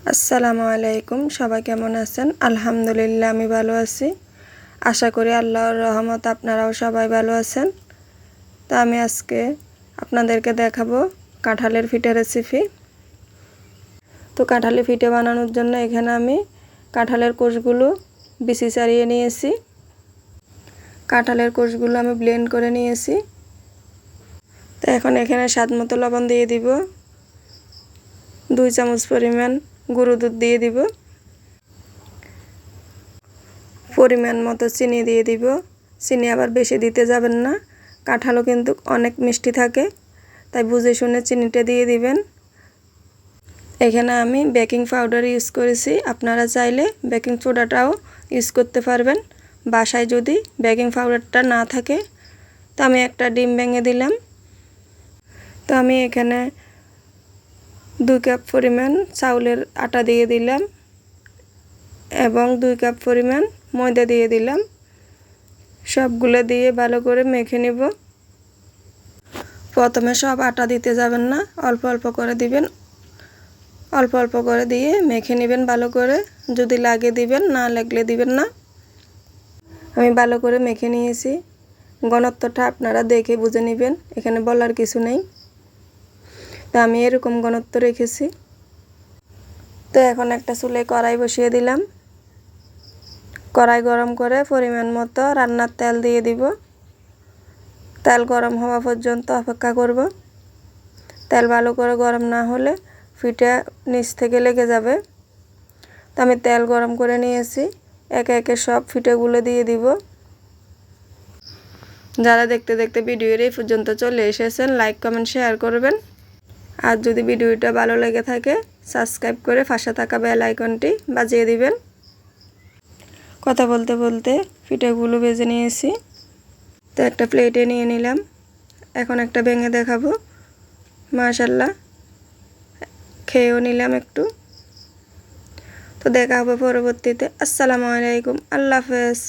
আসসালামু আলাইকুম। সবাই কেমন আছেন? আলহামদুলিল্লাহ আমি ভালো আছি। আশা করি আল্লাহর রহমত আপনারাও সবাই ভালো আছেন। তো আমি আজকে আপনাদেরকে দেখাবো কাঁঠালের পিঠা রেসিপি। তো কাঁঠালের পিঠা বানানোর জন্য এখানে আমি কাঁঠালের কোষগুলো বিচি ছাড়িয়ে নিয়েছি। কাঁঠালের কোষগুলো আমি ব্লেন্ড করে নিয়েছি। তো এখন এখানে স্বাদমতো লবণ দিয়ে দিব, 2 চামচ পরিমাণ গুঁড়ো দুধ দিয়ে দিব, পরিমাণ মতো চিনি দিয়ে দিব। চিনি আবার বেশি দিতে যাবেন না, কাঁঠালও কিন্তু অনেক মিষ্টি থাকে, তাই বুঝে শুনে চিনিটা দিয়ে দিবেন। এখানে আমি বেকিং পাউডার ইউজ করেছি, আপনারা চাইলে বেকিং সোডাটাও ইউজ করতে পারবেন বাসায় যদি বেকিং পাউডারটা না থাকে। তো আমি একটা ডিম ভেঙে দিলাম। তো আমি এখানে 2 কাপ পরিমাণ চাউলের আটা দিয়ে দিলাম এবং 2 কাপ পরিমাণ ময়দা দিয়ে দিলাম। সবগুলো দিয়ে ভালো করে মেখে নিব। প্রথমে সব আটা দিতে যাবেন না, অল্প অল্প করে দিবেন। অল্প অল্প করে দিয়ে মেখে নেবেন ভালো করে, যদি লাগে দিবেন, না লাগলে দিবেন না। আমি ভালো করে মেখে নিয়েছি। ঘনত্বটা আপনারা দেখে বুঝে নেবেন, এখানে বলার কিছু নেই। তো আমি এরকম ঘনত্ব রেখেছি। তো এখন একটা চুলায় কড়াই বসিয়ে দিলাম। কড়াই গরম করে পরিমাণ মতো রান্নার তেল দিয়ে দিব। তেল গরম হওয়া পর্যন্ত অপেক্ষা করব। তেল ভালো করে গরম না হলে পিঠা নিচ থেকে লেগে যাবে। তো আমি তেল গরম করে নিয়েছি, একে একে সব পিঠাগুলো দিয়ে দিব। যারা দেখতে দেখতে ভিডিওর এই পর্যন্ত চলে এসেছেন, লাইক কমেন্ট শেয়ার করবেন। আর যদি ভিডিওটা ভালো লেগে থাকে সাবস্ক্রাইব করে পাশে থাকা বেল আইকনটি বাজিয়ে দিবেন। কথা বলতে বলতে পিঠাগুলো ভেজে নিয়েছি। তো একটা প্লেটে নিয়ে নিলাম। এখন একটা ভেঙে দেখাবো। মাশাআল্লাহ, খেয়েও নিলাম একটু। তো দেখা হবে পরবর্তীতে। আসসালামু আলাইকুম, আল্লাহ হাফেজ।